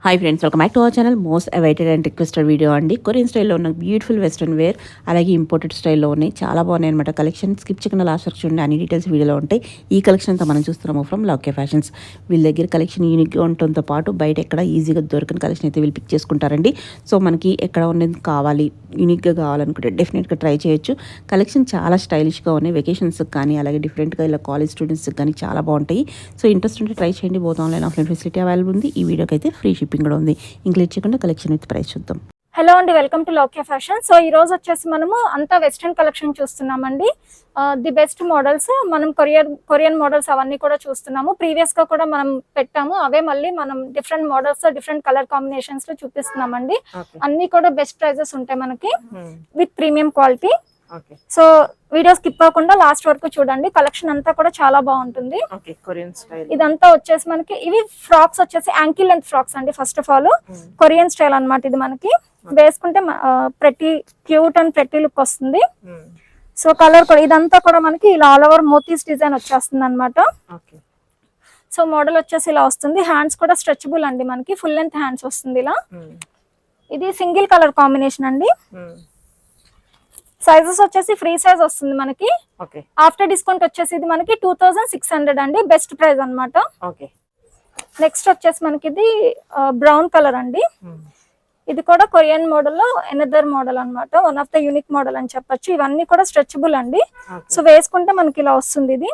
Hi friends, welcome back to our channel. Most awaited and requested video అండి. Korean స్టైల్లో ఉన్న beautiful western wear, అలాగే imported స్టైల్లో ఉన్నాయి. చాలా బాగున్నాయి అనమాట కలెక్షన్. స్కిప్ చేయకుండా లాస్ట్ వరకు చూడండి, అన్ని డీటెయిల్స్ వీడియోలో ఉంటాయి. ఈ కలెక్షన్ అంతా మనం చూస్తున్నాము ఫ్రమ్ లవ్కే ఫ్యాషన్స్. వీళ్ళ దగ్గర కలెక్షన్ యూనిక్గా ఉండటంతో పాటు బయట ఎక్కడ ఈజీగా దొరికిన కలెక్షన్ అయితే వీళ్ళు పిక్ చేసుకుంటారండి. సో మనకి ఎక్కడ ఉన్నది కావాలి, యూనిక్గా కావాలనుకుంటే డెఫినెట్గా ట్రై చేయొచ్చు. కలెక్షన్ చాలా స్టైలిష్గా ఉన్నాయి. వెకేషన్స్కి కానీ అలాగే డిఫరెంట్గా ఇలా కాలేజ్ స్టూడెంట్స్కి కానీ చాలా బాగుంటాయి. సో ఇంట్రెస్ట్ ఉంటే ట్రై చేయండి. Both online offline facility available ఉంది. ఈ వీడియోకి అయితే ఫ్రీ షిప్పింగ్ కూడా ఉంది. ఇంక్లూడ్ చేయకుండా కలెక్షన్ విత్ ప్రైస్ చూద్దాం. హలో అండి, వెల్కమ్ టు లవ్కే ఫ్యాషన్. సో ఈ రోజు వచ్చేసి మనము అంతా వెస్ట్రన్ కలెక్షన్ చూస్తున్నామండి. ది బెస్ట్ మోడల్స్, మనం కొరియన్ మోడల్స్ అవన్నీ కూడా చూస్తున్నాము. ప్రీవియస్ గా కూడా మనం పెట్టాము, అవే మళ్ళీ మనం different models different colour combinations లో చూపిస్తున్నామండి. అన్ని కూడా బెస్ట్ ప్రైజెస్ ఉంటాయి మనకి with premium quality. So video skip అవ్వకుండా లాస్ట్ వరకు చూడండి. కలెక్షన్ అంతా కూడా చాలా బాగుంటుంది. ఇదంతా వచ్చేసి మనకి ఇవి ఫ్రాక్స్ వచ్చేసి యాంకిల్ లెంత్ ఫ్రాక్స్ అండి. First of all Korean style అన్నమాట. ఇది మనకి వేసుకుంటే ప్రతి క్యూట్ అండ్ ప్రతి లుక్ వస్తుంది. సో కలర్ కూడా ఇదంతా కూడా మనకి ఇలా ఆల్ ఓవర్ మోతీస్ డిజైన్ వచ్చేస్తుంది అనమాట. సో మోడల్ వచ్చేసి ఇలా వస్తుంది. హ్యాండ్స్ కూడా స్ట్రెచబుల్ అండి, మనకి ఫుల్ లెంత్ హ్యాండ్స్ వస్తుంది ఇలా. ఇది సింగిల్ కలర్ కాంబినేషన్ అండి. సైజెస్ వచ్చేసి ఫ్రీ సైజ్ వస్తుంది మనకి. ఆఫ్టర్ డిస్కౌంట్ వచ్చేసి ఇది మనకి 2600 అండి, బెస్ట్ ప్రైస్ అన్నమాట. నెక్స్ట్ వచ్చేసి మనకి ఇది బ్రౌన్ కలర్ అండి. ఇది కూడా కొరియన్ మోడల్ లో ఎనదర్ మోడల్ అన్నమాట. One of the unique model అని చెప్పొచ్చు. ఇవన్నీ కూడా స్ట్రెచబుల్ అండి. సో వేసుకుంటే మనకి ఇలా వస్తుంది. ఇది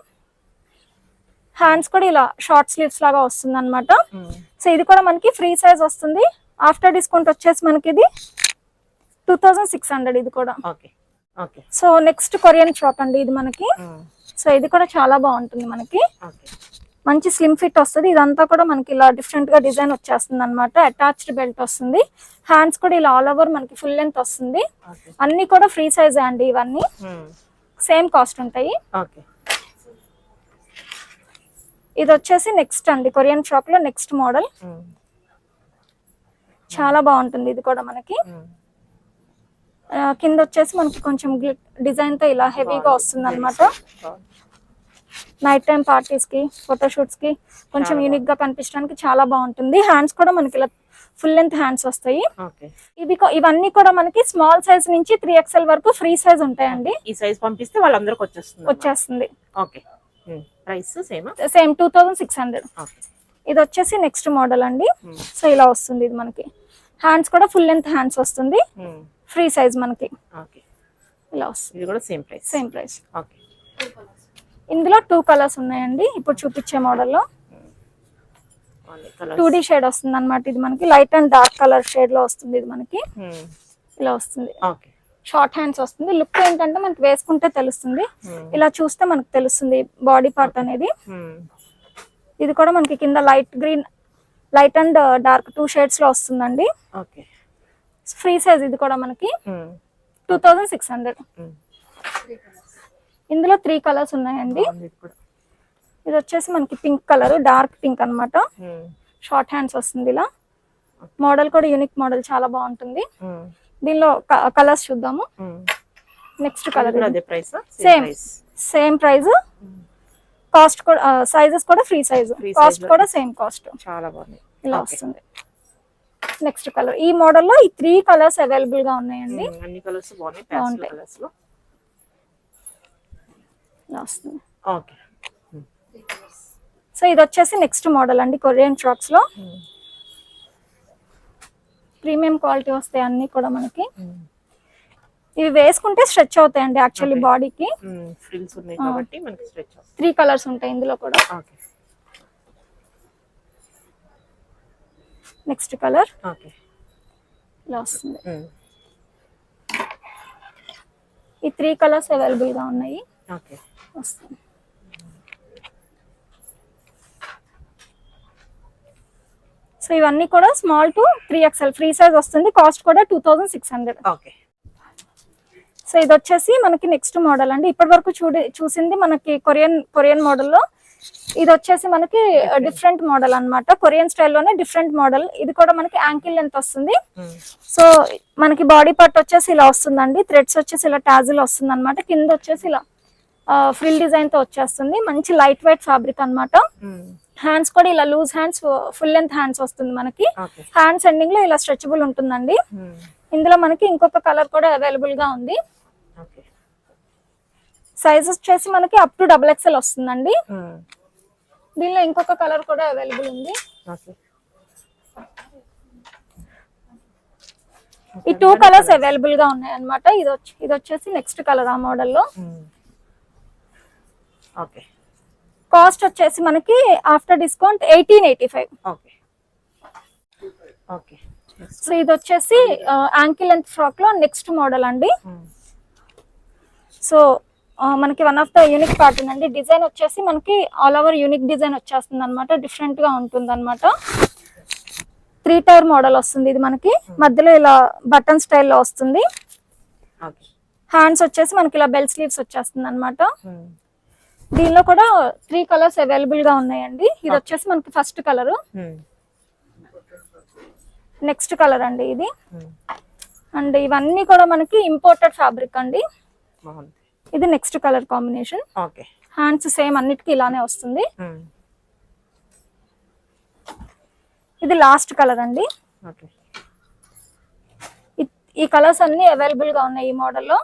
హ్యాండ్స్ కూడా ఇలా షార్ట్ స్లీవ్స్ లాగా వస్తుంది అనమాట. సో ఇది కూడా మనకి ఫ్రీ సైజ్ వస్తుంది. ఆఫ్టర్ డిస్కౌంట్ వచ్చేసి మనకి ఇది 2600. ఇది కూడా సో నెక్స్ట్ కొరియన్ ఫ్రాక్ అండి ఇది మనకి. సో ఇది కూడా చాలా బాగుంటుంది మనకి. మంచి స్లిమ్ ఫిట్ వస్తుంది. ఇదంతా కూడా మనకి ఇలా డిఫరెంట్ గా డిజైన్ వచ్చేస్తుంది అనమాట. అటాచ్డ్ బెల్ట్ వస్తుంది. హ్యాండ్స్ కూడా ఇలా ఆల్ ఓవర్ మనకి ఫుల్ లెంత్ వస్తుంది. అన్ని కూడా ఫ్రీ సైజ్ అండి. ఇవన్నీ సేమ్ కాస్ట్ ఉంటాయి. ఇది వచ్చేసి నెక్స్ట్ అండి కొరియన్ ఫ్రాక్ లో నెక్స్ట్ మోడల్. చాలా బాగుంటుంది ఇది కూడా మనకి. కింద వచ్చేసి మనకి కొంచెం డిజైన్ తో ఇలా హెవీగా వస్తుంది అనమాట. నైట్ టైం పార్టీస్ కి ఫోటోషూట్స్ కి కొంచెం యూనిక్ గా కనిపించడానికి చాలా బాగుంటుంది. హ్యాండ్స్ కూడా మనకి ఇలా ఫుల్ లెంత్ హ్యాండ్స్ వస్తాయి. ఇవన్నీ కూడా మనకి స్మాల్ సైజ్ నుంచి 3XL వరకు ఫ్రీ సైజ్ ఉంటాయండి. ఈ సైజ్ పంపిస్తే వాళ్ళందరికి వచ్చేస్తుంది. Price same 2600. ఇది వచ్చేసి నెక్స్ట్ మోడల్ అండి. సో ఇలా వస్తుంది. ఇది మనకి హ్యాండ్స్ కూడా ఫుల్ లెంత్ హ్యాండ్స్ వస్తుంది. ఫ్రీ సైజ్ మనకి ఇలా వస్తుంది. ఇది కూడా సేమ్ ప్రైస్. ఇందులో 2 కలర్స్ ఉన్నాయండి. ఇప్పుడు చూపించే మోడల్లో 2D షేడ్ వస్తుంది అనమాట. ఇది మనకి light and dark colour shade లో వస్తుంది. ఇది మనకి ఇలా వస్తుంది. షార్ట్ హ్యాండ్స్ వస్తుంది. లుక్ ఏంటంటే మనకి వేసుకుంటే తెలుస్తుంది, ఇలా చూస్తే మనకు తెలుస్తుంది బాడీ పార్ట్ అనేది. ఇది కూడా మనకి కింద లైట్ అండ్ డార్క్ 2 షేడ్స్ లో వస్తుందండి. Free size. ఇది కూడా మనకి 2600. ఇందులో 3 కలర్స్ ఉన్నాయండి. ఇది వచ్చేసి మనకి పింక్ కలర్, డార్క్ పింక్ అన్నమాట. షార్ట్ హ్యాండ్స్ వస్తుంది ఇలా. మోడల్ కూడా యూనిక్ మోడల్, చాలా బాగుంటుంది. దీనిలో కలర్స్ చూద్దాము. Next colour same price. Cost కూడా సైజెస్ కూడా ఫ్రీ సైజ్. కాస్ట్ కూడా సేమ్ కాస్ట్. చాలా బాగుంది. ఇలా వస్తుంది. Next colour. ఈ మోడల్ లో ఈ 3 కలర్స్ అవైలబుల్ గా ఉన్నాయండి. అన్ని కలర్స్ బాగున్నాయి. కలర్స్ లో వస్తుంది. సో ఇది వచ్చేసి నెక్స్ట్ మోడల్ అండి కొరియన్ ఫ్రాక్స్ లో. ప్రీమియం క్వాలిటీ వస్తాయి అన్ని కూడా మనకి. ఇవి వేసుకుంటే స్ట్రెచ్ అవుతాయండి యాక్చువల్లీ బాడీకి. 3 కలర్స్ ఉంటాయి ఇందులో కూడా. నెక్స్ట్ కలర్ ఇలా వస్తుంది. ఈ 3 కలర్స్ అవైలబుల్ గా ఉన్నాయి. సో ఇవన్నీ కూడా small to 3XL free size వస్తుంది. కాస్ట్ కూడా 2600. సో ఇది వచ్చేసి మనకి నెక్స్ట్ మోడల్ అండి. ఇప్పటి వరకు చూసింది మనకి కొరియన్ మోడల్లో. ఇది వచ్చేసి మనకి డిఫరెంట్ మోడల్ అన్నమాట. కొరియన్ స్టైల్లోనే డిఫరెంట్ మోడల్. ఇది కూడా మనకి యాంకిల్ లెంత్ వస్తుంది. సో మనకి బాడీ పార్ట్ వచ్చేసి ఇలా వస్తుందండి. థ్రెడ్స్ వచ్చేసి ఇలా టాజిల్ వస్తుంది అనమాట. కింద వచ్చేసి ఇలా ఫ్రిల్ డిజైన్ తో వచ్చేస్తుంది. మంచి లైట్ వెయిట్ ఫ్యాబ్రిక్ అన్నమాట. హ్యాండ్స్ కూడా ఇలా loose hands, full length hands వస్తుంది మనకి. ఓకే. హ్యాండ్స్ ఎండింగ్ లో ఇలా స్ట్రెచబుల్ ఉంటుందండి. ఇందులో మనకి ఇంకొక కలర్ కూడా అవైలబుల్ గా ఉంది. ఓకే. సైజ్ వచ్చేసి మనకి అప్ టు XXL వస్తుందండి. దీనిలో ఇంకొక కలర్ కూడా అవైలబుల్ ఉంది. ఓకే. ఈ 2 కలర్స్ అవైలబుల్ గా ఉన్నాయి అన్నమాట. ఇది వచ్చేసి నెక్స్ట్ కలర్ ఆ మోడల్ లో. ఓకే. కాస్ట్ వచ్చేసి మనకి after discount 1885. Okay. Okay. So ఇది వచ్చేసి యాంకిల్ లెంత్ ఫ్రాక్ లో నెక్స్ట్ మోడల్ అండి. సో మనకి one of the unique pattern అండి. డిజైన్ వచ్చేసి మనకి ఆల్ ఓవర్ యూనిక్ డిజైన్ వచ్చేస్తుంది అనమాట. డిఫరెంట్ గా ఉంటుంది అనమాట. 3 టైర్ మోడల్ వస్తుంది ఇది మనకి. మధ్యలో ఇలా బటన్ స్టైల్లో వస్తుంది. హ్యాండ్స్ వచ్చేసి మనకి ఇలా బెల్ స్లీవ్స్ వచ్చేస్తుంది అనమాట. దీనిలో కూడా 3 కలర్స్ అవైలబుల్ గా ఉన్నాయండి. ఇది వచ్చేసి మనకి ఫస్ట్ కలర్. నెక్స్ట్ కలర్ అండి ఇది. అండ్ ఇవన్నీ కూడా మనకి ఇంపోర్టెడ్ ఫ్యాబ్రిక్ అండి. ఇది next colour combination. Hands same అన్నిటికీ ఇలానే వస్తుంది. ఇది లాస్ట్ కలర్ అండి. ఈ కలర్స్ అన్ని అవైలబుల్ గా ఉన్నాయి ఈ మోడల్లో.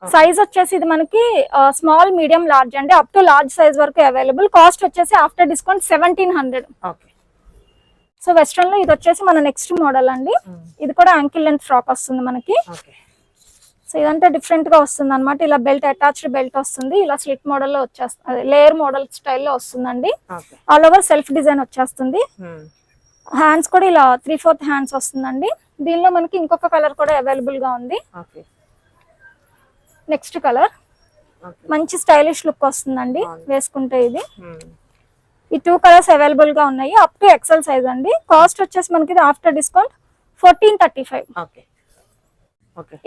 సైజ్ వచ్చేసి ఇది మనకి స్మాల్, మీడియం, లార్జ్ అండి. అప్ టు లార్జ్ సైజ్ వరకు అవైలబుల్. కాస్ట్ వచ్చేసి ఆఫ్టర్ డిస్కౌంట్ 1700. సో వెస్ట్రన్ లో ఇది వచ్చేసి మన నెక్స్ట్ మోడల్ అండి. ఇది కూడా యాంకిల్ లెంత్ ఫ్రాక్ వస్తుంది మనకి. సో ఇదంతా డిఫరెంట్ గా వస్తుంది అనమాట. ఇలా బెల్ట్, అటాచ్డ్ బెల్ట్ వస్తుంది. ఇలా స్లిట్ మోడల్ లో వచ్చేస్తుంది, లేయర్ మోడల్ స్టైల్లో వస్తుందండి. ఆల్ ఓవర్ సెల్ఫ్ డిజైన్ వచ్చేస్తుంది. హ్యాండ్స్ కూడా ఇలా 3/4 హ్యాండ్స్ వస్తుందండి. దీనిలో మనకి ఇంకొక కలర్ కూడా అవైలబుల్ గా ఉంది. నెక్స్ట్ కలర్ మంచి స్టైలిష్ లుక్ వస్తుందండి వేసుకుంటే. ఇది ఈ 2 కలర్స్ అవైలబుల్ గా ఉన్నాయి. అప్ టు XL సైజ్ అండి. కాస్ట్ వచ్చేసి మనకి ఆఫ్టర్ డిస్కౌంట్ 1435.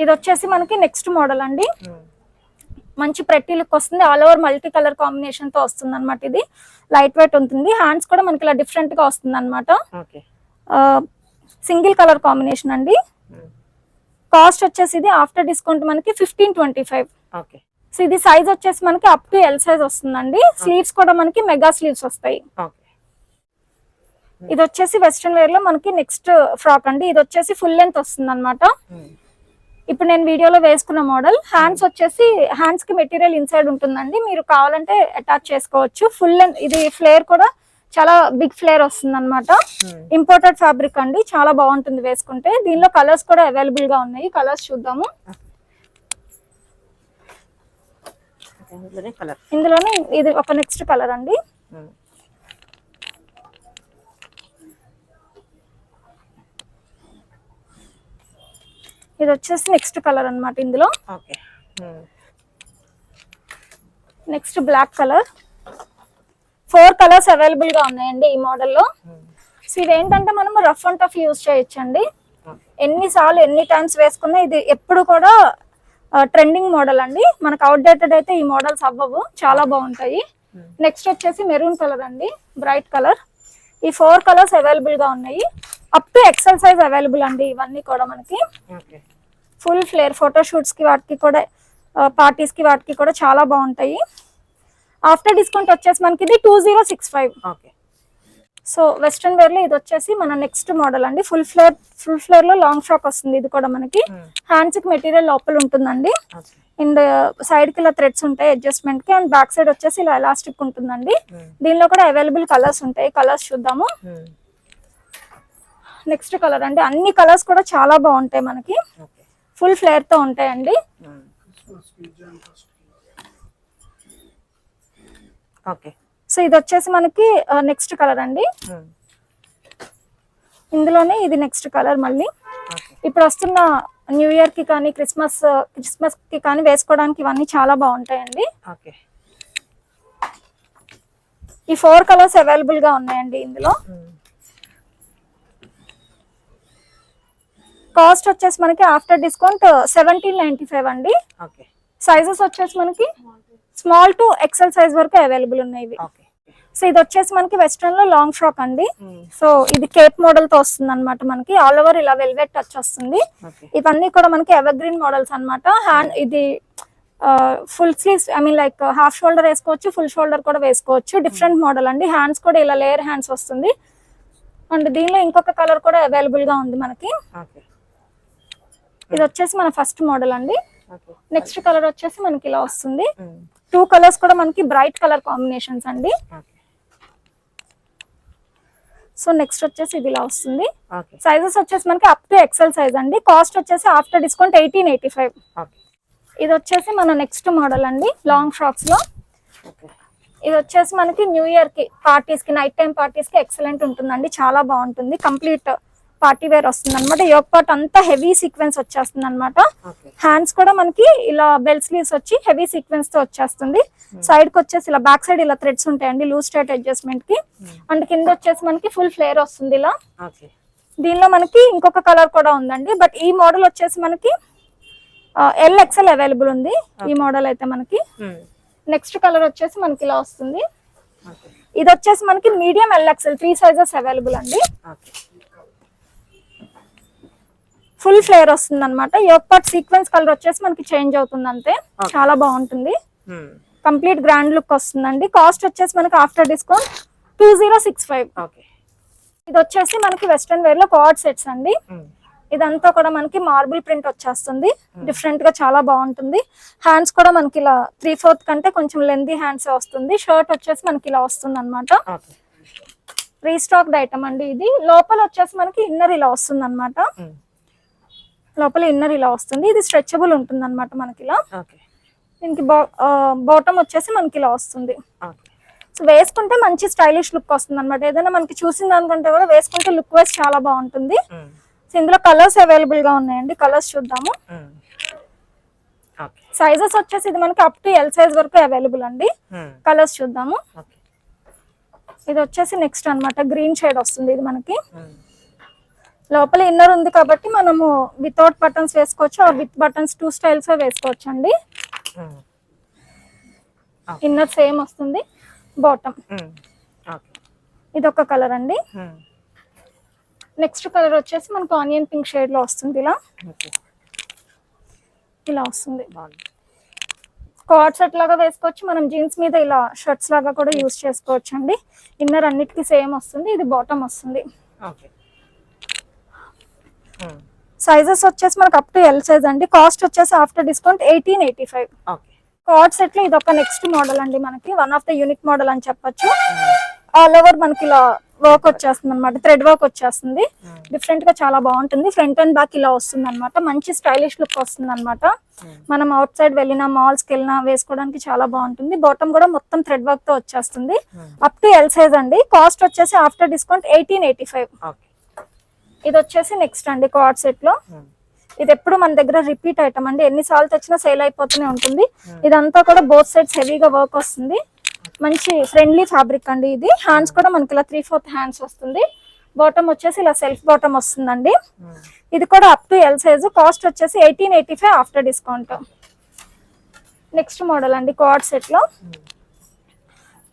ఇది వచ్చేసి మనకి నెక్స్ట్ మోడల్ అండి. మంచి ప్రెట్టి లుక్ వస్తుంది. All over multi colour combination తో వస్తుంది అనమాట. ఇది లైట్ వెయిట్ ఉంటుంది. హ్యాండ్స్ కూడా మనకి ఇలా డిఫరెంట్ గా వస్తుంది అనమాట. సింగిల్ కలర్ కాంబినేషన్ అండి. కాస్ట్ వచ్చేసి ఇది ఆఫ్టర్ డిస్కౌంట్ మనకి 1525. సో ఇది సైజ్ వచ్చేసి మనకి అప్ టు L సైజ్ వస్తుందండి. స్లీవ్స్ కూడా మనకి మెగా స్లీవ్స్ వస్తాయి. ఇది వచ్చేసి వెస్ట్రన్ వేర్ లో మనకి నెక్స్ట్ ఫ్రాక్ అండి. ఇది వచ్చేసి ఫుల్ లెంత్ వస్తుంది అనమాట. ఇప్పుడు నేను వీడియోలో వేసుకున్న మోడల్. హ్యాండ్స్ వచ్చేసి హ్యాండ్స్ కి మెటీరియల్ ఇన్సైడ్ ఉంటుందండి. మీరు కావాలంటే అటాచ్ చేసుకోవచ్చు. ఫుల్ లెంత్ ఇది ఫ్లేర్ కూడా చాలా బిగ్ ఫ్లేర్ వస్తుంది అనమాట. ఇంపోర్టెడ్ ఫ్యాబ్రిక్ అండి. చాలా బాగుంటుంది వేసుకుంటే. దీనిలో కలర్స్ కూడా అవైలబుల్ గా ఉన్నాయి. కలర్స్ చూద్దాము. ఇందులోనే ఇది ఒక నెక్స్ట్ కలర్ అండి. ఇది వచ్చేసి నెక్స్ట్ కలర్ అన్నమాట. ఇందులో next black colour. 4 colours available గా ఉన్నాయండి ఈ మోడల్లో. సో ఇదేంటంటే మనం రఫ్ అండ్ టఫ్ యూజ్ చేయొచ్చండి. ఎన్నిసార్లు ఎన్ని టైమ్స్ వేసుకున్నా ఇది ఎప్పుడు కూడా ట్రెండింగ్ మోడల్ అండి. మనకు అవుట్డేటెడ్ అయితే ఈ మోడల్స్ అవ్వవు. చాలా బాగుంటాయి. నెక్స్ట్ వచ్చేసి మెరూన్ కలర్ అండి, బ్రైట్ కలర్. ఈ 4 కలర్స్ అవైలబుల్ గా ఉన్నాయి. Up to XL size available అండి. ఇవన్నీ కూడా మనకి ఫుల్ ఫ్లేర్ ఫోటోషూట్స్ కి వాటికి కూడా పార్టీస్ కి వాటికి కూడా చాలా బాగుంటాయి. ఆఫ్టర్ డిస్కౌంట్ వచ్చేసి మనకి ఇది 2065. సో వెస్ట్రన్ వేర్ లో ఇది వచ్చేసి మన నెక్స్ట్ మోడల్ అండి. ఫుల్ ఫ్లేర్ లో లాంగ్ ఫ్రాక్ వస్తుంది. ఇది కూడా మనకి హ్యాండ్స్ కి మెటీరియల్ లోపల ఉంటుందండి. అండ్ సైడ్ కి ఇలా థ్రెడ్స్ ఉంటాయి అడ్జస్ట్మెంట్ కి. అండ్ బ్యాక్ సైడ్ వచ్చేసి ఇలా ఎలాస్టిక్ ఉంటుందండి. దీనిలో కూడా అవైలబుల్ కలర్స్ ఉంటాయి. కలర్స్ చూద్దాము. నెక్స్ట్ కలర్ అండి. అన్ని కలర్స్ కూడా చాలా బాగుంటాయి మనకి. ఫుల్ ఫ్లేర్ తో ఉంటాయండి. సో ఇది వచ్చేసి మనకి నెక్స్ట్ కలర్ అండి. ఇందులోనే ఇది నెక్స్ట్ కలర్. మళ్ళీ ఇప్పుడు వస్తున్న న్యూ ఇయర్ కి కానీ క్రిస్మస్ కి కానీ వేసుకోవడానికి ఇవన్నీ చాలా బాగుంటాయండి. ఈ 4 కలర్స్ అవైలబుల్ గా ఉన్నాయండి ఇందులో. కాస్ట్ వచ్చేసి మనకి ఆఫ్టర్ డిస్కౌంట్ 1795 అండి. సైజెస్ వచ్చేసి మనకి స్మాల్ టు XL సైజ్ వరకు అవైలబుల్ ఉన్నాయి ఇవి. సో ఇది వచ్చేసి మనకి వెస్ట్రన్ లో లాంగ్ ఫ్రాక్ అండి. సో ఇది కేప్ మోడల్ తో వస్తుంది అనమాట. మనకి ఆల్ ఓవర్ ఇలా వెల్వెట్ టచ్ వస్తుంది. ఇవన్నీ కూడా మనకి ఎవర్ గ్రీన్ మోడల్స్ అనమాట. హ్యాండ్ ఇది full sleeves I mean like half shoulder వేసుకోవచ్చు, ఫుల్ షోల్డర్ కూడా వేసుకోవచ్చు. డిఫరెంట్ మోడల్ అండి. హ్యాండ్స్ కూడా ఇలా లేయర్ హ్యాండ్స్ వస్తుంది. అండ్ దీనిలో ఇంకొక కలర్ కూడా అవైలబుల్ గా ఉంది మనకి. ఇది వచ్చేసి మన ఫస్ట్ మోడల్ అండి. నెక్స్ట్ కలర్ వచ్చేసి మనకి ఇలా వస్తుంది. 2 కలర్స్ కూడా మనకి బ్రైట్ కలర్ కాంబినేషన్స్ అండి. సో నెక్స్ట్ వచ్చేసి ఇది ఇలా వస్తుంది. సైజెస్ వచ్చేసి మనకి అప్ టు ఎక్సెల్ సైజ్ అండి. కాస్ట్ వచ్చేసి ఆఫ్టర్ డిస్కౌంట్ 1885. ఇది వచ్చేసి మన నెక్స్ట్ మోడల్ అండి, లాంగ్ ఫ్రాక్స్ లో. ఇది వచ్చేసి మనకి న్యూ ఇయర్ కి పార్టీస్ కి, నైట్ టైం పార్టీస్ కి ఎక్సలెంట్ ఉంటుందండి. చాలా బాగుంటుంది. కంప్లీట్ పార్టీ వేర్ వస్తుంది అనమాట. యోక్ పార్ట్ అంతా హెవీ సీక్వెన్స్ వచ్చేస్తుంది అనమాట. హ్యాండ్స్ కూడా మనకి ఇలా బెల్ స్లీవ్స్ వచ్చి హెవీ సీక్వెన్స్ తో వచ్చేస్తుంది. సైడ్ కి వచ్చేసి ఇలా బ్యాక్ సైడ్ ఇలా థ్రెడ్స్ ఉంటాయండి లూజ్ టైట్ అడ్జస్ట్మెంట్ కి. అండ్ కింద వచ్చేసి మనకి ఫుల్ ఫ్లేర్ వస్తుంది ఇలా. దీనిలో మనకి ఇంకొక కలర్ కూడా ఉందండి. బట్ ఈ మోడల్ వచ్చేసి మనకి LXL అవైలబుల్ ఉంది ఈ మోడల్ అయితే మనకి. నెక్స్ట్ కలర్ వచ్చేసి మనకి ఇలా వస్తుంది. ఇది వచ్చేసి మనకి మీడియం LXL 3 సైజెస్ అవైలబుల్ అండి. ఫుల్ ఫ్లేర్ వస్తుంది అనమాట. యోక్ పార్ట్ సీక్వెన్స్ కలర్ వచ్చేసి మనకి చేంజ్ అవుతుంది అంతే. చాలా బాగుంటుంది. కంప్లీట్ గ్రాండ్ లుక్ వస్తుందండి. కాస్ట్ వచ్చేసి మనకి ఆఫ్టర్ డిస్కౌంట్ 2065. ఇది వచ్చేసి మనకి వెస్ట్రన్ వేర్ లో కార్డ్ సెట్స్ అండి. ఇదంతా కూడా మనకి మార్బుల్ ప్రింట్ వచ్చేస్తుంది. డిఫరెంట్ గా చాలా బాగుంటుంది. హ్యాండ్స్ కూడా మనకి ఇలా 3/4 కంటే కొంచెం లెంతీ హ్యాండ్స్ వస్తుంది. షర్ట్ వచ్చేసి మనకి ఇలా వస్తుంది అనమాట. రీస్టాక్డ్ ఐటమ్ అండి ఇది. లోపల వచ్చేసి మనకి ఇన్నర్ ఇలా వస్తుంది అనమాట. లోపల ఇన్నర్ ఇలా వస్తుంది. ఇది స్ట్రెచబుల్ ఉంటుంది అనమాట మనకి ఇలా. దీనికి బాటమ్ వచ్చేసి మనకి ఇలా వస్తుంది. సో వేసుకుంటే మంచి స్టైలిష్ లుక్ వస్తుంది అనమాట. ఏదైనా మనకి చూసిన దానికంటే కూడా వేసుకుంటే లుక్ వైజ్ చాలా బాగుంటుంది. సో ఇందులో కలర్స్ అవైలబుల్ గా ఉన్నాయండి. కలర్స్ చూద్దాము. సైజెస్ వచ్చేసి ఇది మనకి అప్ టు L సైజ్ వరకు అవైలబుల్ అండి. కలర్స్ చూద్దాము. ఇది వచ్చేసి నెక్స్ట్ అన్నమాట. గ్రీన్ షేడ్ వస్తుంది ఇది మనకి. లోపల ఇన్నర్ ఉంది కాబట్టి మనము వితౌట్ బటన్స్ వేసుకోవచ్చు, విత్ బటన్స్ 2 స్టైల్స్ వేసుకోవచ్చు అండి. ఇన్నర్ సేమ్ వస్తుంది. బాటమ్ ఇది ఒక కలర్ అండి. నెక్స్ట్ కలర్ వచ్చేసి మనకు ఆనియన్ పింక్ షేడ్ లో వస్తుంది. ఇలా వస్తుంది. కార్డ్ సెట్ లాగా వేసుకోవచ్చు. మనం జీన్స్ మీద ఇలా షర్ట్స్ లాగా కూడా యూజ్ చేసుకోవచ్చు అండి. ఇన్నర్ అన్నిటికీ సేమ్ వస్తుంది. ఇది బాటమ్ వస్తుంది. సైజెస్ వచ్చేసి మనకు అప్ టు L సైజ్ అండి. కాస్ట్ వచ్చేసి ఆఫ్టర్ డిస్కౌంట్ 1885. కార్డ్ సెట్ లో ఇది ఒక నెక్స్ట్ మోడల్ అండి మనకి. One of the unique model అని చెప్పొచ్చు. ఆల్ ఓవర్ మనకి ఇలా వర్క్ వచ్చేస్తుంది అనమాట. థ్రెడ్ వర్క్ వచ్చేస్తుంది. డిఫరెంట్ గా చాలా బాగుంటుంది. ఫ్రంట్ అండ్ బ్యాక్ ఇలా వస్తుంది అనమాట. మంచి స్టైలిష్ లుక్ వస్తుంది అనమాట. మనం అవుట్ సైడ్ వెళ్ళినా, మాల్స్ కి వెళ్ళినా వేసుకోవడానికి చాలా బాగుంటుంది. బాటమ్ కూడా మొత్తం థ్రెడ్ వర్క్ తో వచ్చేస్తుంది. అప్ టు L సైజ్ అండి. కాస్ట్ వచ్చేసి ఆఫ్టర్ డిస్కౌంట్ 1885. ఇది వచ్చేసి నెక్స్ట్ అండి కార్డ్ సెట్ లో. ఇది ఎప్పుడు మన దగ్గర రిపీట్ ఐటమ్ అండి. ఎన్నిసార్లు తెచ్చినా సేల్ అయిపోతూనే ఉంటుంది. ఇదంతా కూడా బోత్ సైడ్స్ హెవీగా వర్క్ వస్తుంది. మంచి ఫ్రెండ్లీ ఫ్యాబ్రిక్ అండి ఇది. హ్యాండ్స్ కూడా మనకి ఇలా 3/4 హ్యాండ్స్ వస్తుంది. బాటమ్ వచ్చేసి ఇలా సెల్ఫ్ బాటమ్ వస్తుందండి. ఇది కూడా up to L size. Cost వచ్చేసి 1885 ఆఫ్టర్ డిస్కౌంట్. నెక్స్ట్ మోడల్ అండి కార్డ్ సెట్ లో.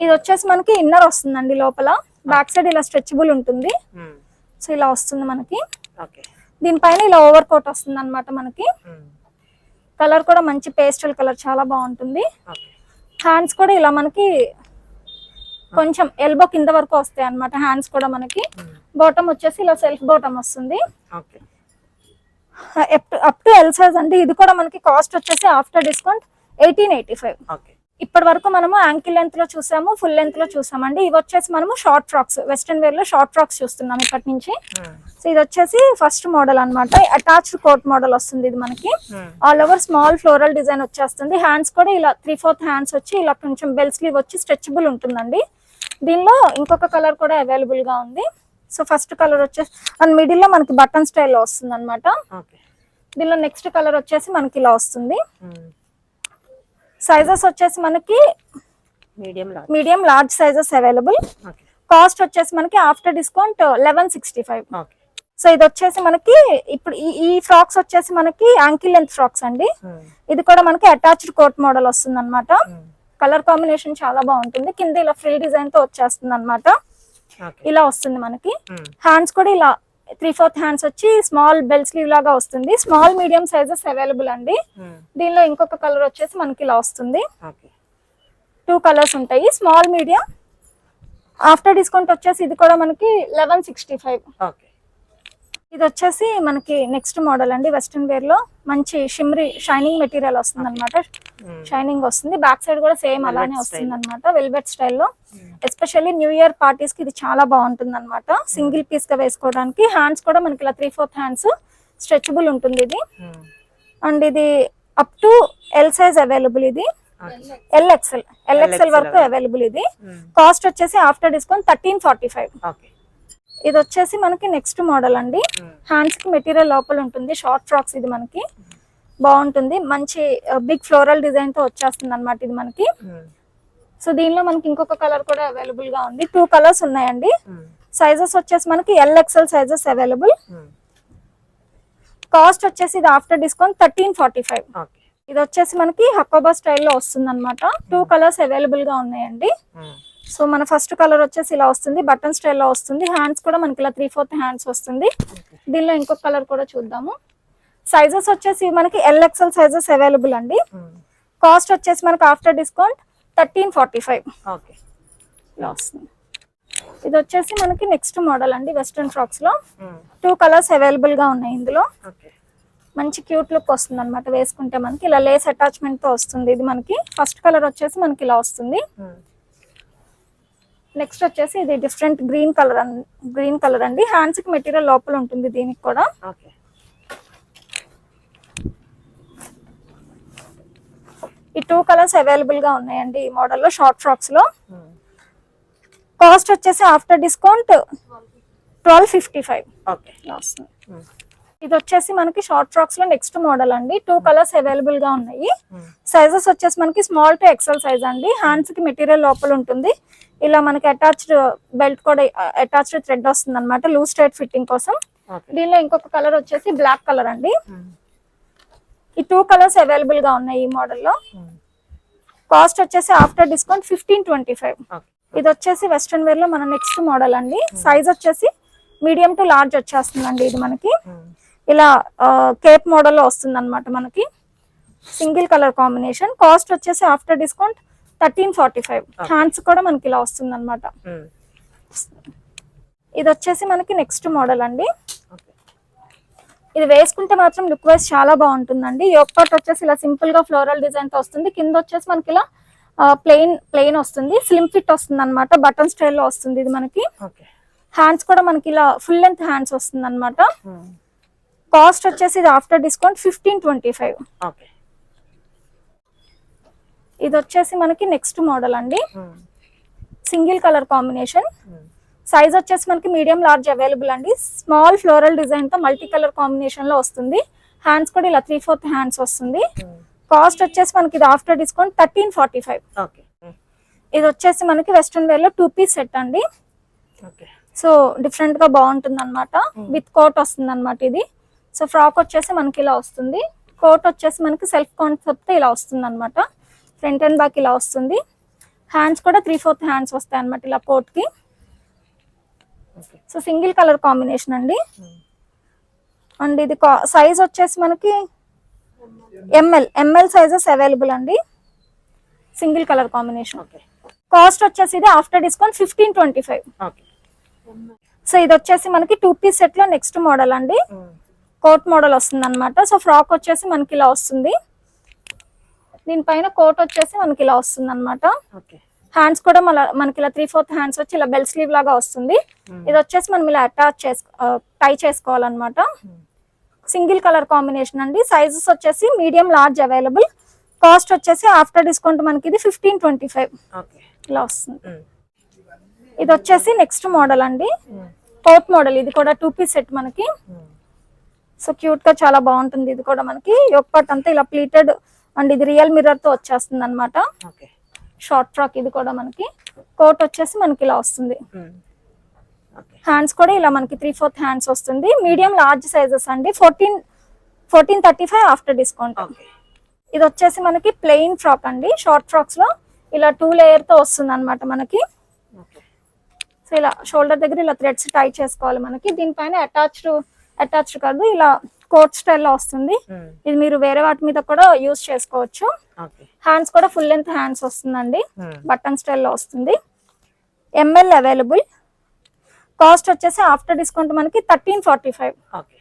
ఇది వచ్చేసి మనకి ఇన్నర్ వస్తుందండి. లోపల బ్యాక్ సైడ్ ఇలా స్ట్రెచబుల్ ఉంటుంది. సో ఇలా వస్తుంది మనకి. దీనిపైన ఇలా ఓవర్ కోట్ వస్తుంది అనమాట మనకి. కలర్ కూడా మంచి పేస్టల్ కలర్, చాలా బాగుంటుంది. హ్యాండ్స్ కూడా ఇలా మనకి కొంచెం ఎల్బో కింద వరకు వస్తాయి అనమాట. హ్యాండ్స్ కూడా మనకి. బాటమ్ వచ్చేసి ఇలా సెల్ఫ్ బాటమ్ వస్తుంది. అప్ టు L సైజ్ అండి. ఇది కూడా మనకి కాస్ట్ వచ్చేసి ఆఫ్టర్ డిస్కౌంట్ 1885. ఇప్పటి వరకు మనము యాంకిల్ లెంత్ లో చూసాము, ఫుల్ లెంత్ లో చూసామండి. ఇవి వచ్చేసి మనము షార్ట్ ఫ్రాక్స్, వెస్ట్రన్ వేర్ లో షార్ట్ ఫ్రాక్స్ చూస్తున్నాం ఇప్పటి నుంచి. సో ఇది వచ్చేసి ఫస్ట్ మోడల్ అన్నమాట. అటాచ్డ్ కోట్ మోడల్ వస్తుంది ఇది మనకి. All over small floral design వచ్చేస్తుంది. హ్యాండ్స్ కూడా ఇలా 3/4 హ్యాండ్స్ వచ్చి ఇలా కొంచెం బెల్ స్లీవ్ వచ్చి స్ట్రెచబుల్ ఉంటుందండి. దీనిలో ఇంకొక కలర్ కూడా అవైలబుల్ గా ఉంది. సో ఫస్ట్ కలర్ వచ్చేసి అండ్ మిడిల్ లో మనకి బటన్ స్టైల్లో వస్తుంది అనమాట. దీనిలో నెక్స్ట్ కలర్ వచ్చేసి మనకి ఇలా వస్తుంది. సైజెస్ వచ్చేసి మనకి medium large sizes available. Cost వచ్చేసి మనకి ఆఫ్టర్ డిస్కౌంట్ 1165. సో ఇది వచ్చేసి మనకి ఇప్పుడు ఈ ఫ్రాక్స్ వచ్చేసి మనకి యాంకిల్ లెంత్ ఫ్రాక్స్ అండి. ఇది కూడా మనకి అటాచ్డ్ కోట్ మోడల్ వస్తుంది అనమాట. కలర్ కాంబినేషన్ చాలా బాగుంటుంది. కింద ఇలా ఫ్రీ డిజైన్ తో వచ్చేస్తుంది అనమాట. ఇలా వస్తుంది మనకి. హ్యాండ్స్ కూడా ఇలా 3/4 హ్యాండ్స్ వచ్చి స్మాల్ బెల్ స్లీవ్ లాగా వస్తుంది. స్మాల్ మీడియం సైజెస్ అవైలబుల్ అండి. దీనిలో ఇంకొక కలర్ వచ్చేసి మనకి ఇలా వస్తుంది. 2 కలర్స్ ఉంటాయి, స్మాల్ మీడియం. ఆఫ్టర్ డిస్కౌంట్ వచ్చేసి ఇది కూడా మనకి 1165. ఇది వచ్చేసి మనకి నెక్స్ట్ మోడల్ అండి. వెస్ట్రన్ వేర్ లో మంచి షిమ్రీ షైనింగ్ మెటీరియల్ వస్తుంది అనమాట. షైనింగ్ వస్తుంది, బ్యాక్ సైడ్ కూడా సేమ్ అలానే వస్తుంది అనమాట, వెల్వెట్ స్టైల్లో. ఎస్పెషల్లీ న్యూ ఇయర్ పార్టీస్ కి ఇది చాలా బాగుంటుంది అనమాట. సింగిల్ పీస్ గా వేసుకోవడానికి. హ్యాండ్స్ కూడా మనకి ఇలా 3/4 హ్యాండ్స్ స్ట్రెచబుల్ ఉంటుంది ఇది. అండ్ ఇది up to L size available. ఇది ఎల్ఎక్స్ఎల్ వరకు అవైలబుల్. ఇది కాస్ట్ వచ్చేసి ఆఫ్టర్ డిస్కౌంట్ 1345. ఇది వచ్చేసి మనకి నెక్స్ట్ మోడల్ అండి. హ్యాండ్స్ కి మెటీరియల్ లోపల ఉంటుంది, షార్ట్ ఫ్రాక్స్. ఇది మనకి బాగుంటుంది, మంచి బిగ్ ఫ్లోరల్ డిజైన్ తో వచ్చేస్తుంది అనమాట ఇది మనకి. సో దీనిలో మనకి ఇంకొక కలర్ కూడా అవైలబుల్ గా ఉంది. 2 కలర్స్ ఉన్నాయండి. సైజెస్ వచ్చేసి మనకి ఎల్ఎక్స్ఎల్ సైజెస్ అవైలబుల్. కాస్ట్ వచ్చేసి ఇది ఆఫ్టర్ డిస్కౌంట్ 1345. ఇది వచ్చేసి మనకి హకోబా స్టైల్లో వస్తుంది అనమాట. 2 కలర్స్ అవైలబుల్ గా ఉన్నాయండి. సో మన ఫస్ట్ కలర్ వచ్చేసి ఇలా వస్తుంది, బటన్ స్టైల్లో వస్తుంది. హ్యాండ్స్ కూడా మనకి ఇలా 3/4 హ్యాండ్స్ వస్తుంది. దీనిలో ఇంకొక కలర్ కూడా చూద్దాము. సైజెస్ వచ్చేసి మనకి ఎల్ఎక్స్ఎల్ సైజెస్ అవైలబుల్ అండి. కాస్ట్ వచ్చేసి మనకి ఆఫ్టర్ డిస్కౌంట్ 1345 ఇలా వస్తుంది. ఇది వచ్చేసి మనకి నెక్స్ట్ మోడల్ అండి. వెస్ట్రన్ ఫ్రాక్స్ లో 2 కలర్స్ అవైలబుల్ గా ఉన్నాయి. ఇందులో మంచి క్యూట్ లుక్ వస్తుంది అనమాట. వేసుకుంటే మనకి ఇలా లేస్ అటాచ్మెంట్ తో వస్తుంది. ఇది మనకి ఫస్ట్ కలర్ వచ్చేసి మనకి ఇలా వస్తుంది. నెక్స్ట్ వచ్చేసి ఇది డిఫరెంట్ గ్రీన్ కలర్ అండి. హ్యాండ్స్ కి మెటీరియల్ లోపల ఉంటుంది దీనికి కూడా. ఈ 2 కలర్స్ అవైలబుల్ గా ఉన్నాయండి ఈ మోడల్ లో, షార్ట్ ఫ్రాక్స్ లో. కాస్ట్ వచ్చేసి ఆఫ్టర్ డిస్కౌంట్ 1255. ఇది వచ్చేసి మనకి షార్ట్ ఫ్రాక్స్ లో నెక్స్ట్ మోడల్ అండి. 2 కలర్స్ అవైలబుల్ గా ఉన్నాయి. సైజెస్ వచ్చేసి మనకి స్మాల్ టు ఎక్సెల్ సైజ్ అండి. హ్యాండ్స్ కి మెటీరియల్ లోపల ఉంటుంది. ఇలా మనకి అటాచ్డ్ బెల్ట్ కూడా అటాచ్డ్ థ్రెడ్ వస్తుంది అనమాట, లూజ్ టైట్ ఫిట్టింగ్ కోసం. దీనిలో ఇంకొక కలర్ వచ్చేసి బ్లాక్ కలర్ అండి. ఈ 2 కలర్స్ అవైలబుల్ గా ఉన్నాయి ఈ మోడల్లో. కాస్ట్ వచ్చేసి ఆఫ్టర్ డిస్కౌంట్ 1525. ఇది వచ్చేసి వెస్ట్రన్ వేర్ లో మన నెక్స్ట్ మోడల్ అండి. సైజ్ వచ్చేసి మీడియం టు లార్జ్ వచ్చేస్తుందండి. ఇది మనకి ఇలా కేప్ మోడల్లో వస్తుంది అనమాట మనకి, సింగిల్ కలర్ కాంబినేషన్. కాస్ట్ వచ్చేసి ఆఫ్టర్ డిస్కౌంట్ 1345. హ్యాండ్స్ కూడా మనకి ఇలా వస్తుంది అనమాట. ఇది వచ్చేసి మనకి నెక్స్ట్ మోడల్ అండి. ఇది వేసుకుంటే మాత్రం లుక్ వైజ్ చాలా బాగుంటుందండి. యోక్ పార్ట్ వచ్చేసి ఇలా సింపుల్ గా ఫ్లోరల్ డిజైన్ తో వస్తుంది. కింద వచ్చేసి మనకి ఇలా ప్లెయిన్ వస్తుంది, స్లిమ్ ఫిట్ వస్తుంది అనమాట, బటన్ స్టైల్లో వస్తుంది ఇది మనకి. హ్యాండ్స్ కూడా మనకి ఇలా ఫుల్ లెంత్ హ్యాండ్స్ వస్తుంది అనమాట. కాస్ట్ వచ్చేసి ఇది ఆఫ్టర్ డిస్కౌంట్ 1525. ఇది వచ్చేసి మనకి నెక్స్ట్ మోడల్ అండి. Single colour combination. సైజ్ వచ్చేసి మనకి మీడియం లార్జ్ అవైలబుల్ అండి. స్మాల్ ఫ్లోరల్ డిజైన్ తో మల్టీ కలర్ కాంబినేషన్ లో వస్తుంది. హ్యాండ్స్ కూడా ఇలా 3/4 హ్యాండ్స్ వస్తుంది. కాస్ట్ వచ్చేసి మనకి ఇది ఆఫ్టర్ డిస్కౌంట్ 1345. ఇది వచ్చేసి మనకి వెస్ట్రన్ వేర్ లో 2 పీస్ సెట్ అండి. సో డిఫరెంట్ గా బాగుంటుంది అనమాట. విత్ కోట్ వస్తుంది అనమాట ఇది. సో ఫ్రాక్ వచ్చేసి మనకి ఇలా వస్తుంది. కోట్ వచ్చేసి మనకి సెల్ఫ్ కాన్సెప్ట్ ఇలా వస్తుంది అనమాట. ఫ్రంట్ అండ్ బ్యాక్ ఇలా వస్తుంది. హ్యాండ్స్ కూడా 3/4 హ్యాండ్స్ వస్తాయి అనమాట ఇలా కోట్ కి. సో సింగిల్ కలర్ కాంబినేషన్ అండి. అండ్ ఇది సైజ్ వచ్చేసి మనకి ఎంఎల్ సైజెస్ అవైలబుల్ అండి. Single colour combination. కాస్ట్ వచ్చేసి ఇది ఆఫ్టర్ డిస్కౌంట్ 1525. సో ఇది వచ్చేసి మనకి 2 పీస్ సెట్ లో నెక్స్ట్ మోడల్ అండి. కోట్ మోడల్ వస్తుంది అనమాట. సో ఫ్రాక్ వచ్చేసి మనకి ఇలా వస్తుంది. దీనిపైన కోట్ వచ్చేసి మనకి ఇలా వస్తుంది అనమాట. హ్యాండ్స్ కూడా మనకి ఇలా 3/4 హ్యాండ్స్ వచ్చి ఇలా బెల్ స్లీవ్ లాగా వస్తుంది. ఇది వచ్చేసి మనం ఇలా టై చేసుకోవాలన్నమాట. సింగిల్ కలర్ కాంబినేషన్ అండి. సైజెస్ వచ్చేసి మీడియం లార్జ్ అవైలబుల్. కాస్ట్ వచ్చేసి ఆఫ్టర్ డిస్కౌంట్ మనకి ఇది 1525 ఇలా వస్తుంది. ఇది వచ్చేసి నెక్స్ట్ మోడల్ అండి. Coat model. ఇది కూడా 2 పీస్ సెట్ మనకి. సో క్యూట్ గా చాలా బాగుంటుంది. ఇది కూడా మనకి యోక్ పార్ట్ అంతా ఇలా ప్లీటెడ్ అండ్ ఇది రియల్ మిర్రర్ తో వచ్చేస్తుంది అనమాట. Short frock. ఇది కూడా మనకి కోట్ వచ్చేసి మనకి ఇలా వస్తుంది. హ్యాండ్స్ కూడా ఇలా మనకి 3/4 హ్యాండ్స్ వస్తుంది. మీడియం లార్జ్ సైజెస్ అండి. 1435 ఆఫ్టర్ డిస్కౌంట్. ఇది వచ్చేసి మనకి ప్లెయిన్ ఫ్రాక్ అండి. షార్ట్ ఫ్రాక్స్ లో ఇలా 2 లేయర్ తో వస్తుంది అనమాట మనకి. సో ఇలా షోల్డర్ దగ్గర ఇలా థ్రెడ్స్ టై చేసుకోవాలి మనకి. దీనిపైన అటాచ్డ్ కాదు, ఇలా కోట్ స్టైల్లో వస్తుంది. ఇది మీరు వేరే వాటి మీద కూడా యూజ్ చేసుకోవచ్చు. హ్యాండ్స్ కూడా ఫుల్ లెంత్ హ్యాండ్స్ వస్తుందండి, బటన్ స్టైల్లో వస్తుంది. ML available. కాస్ట్ వచ్చేసి ఆఫ్టర్ డిస్కౌంట్ మనకి 1345.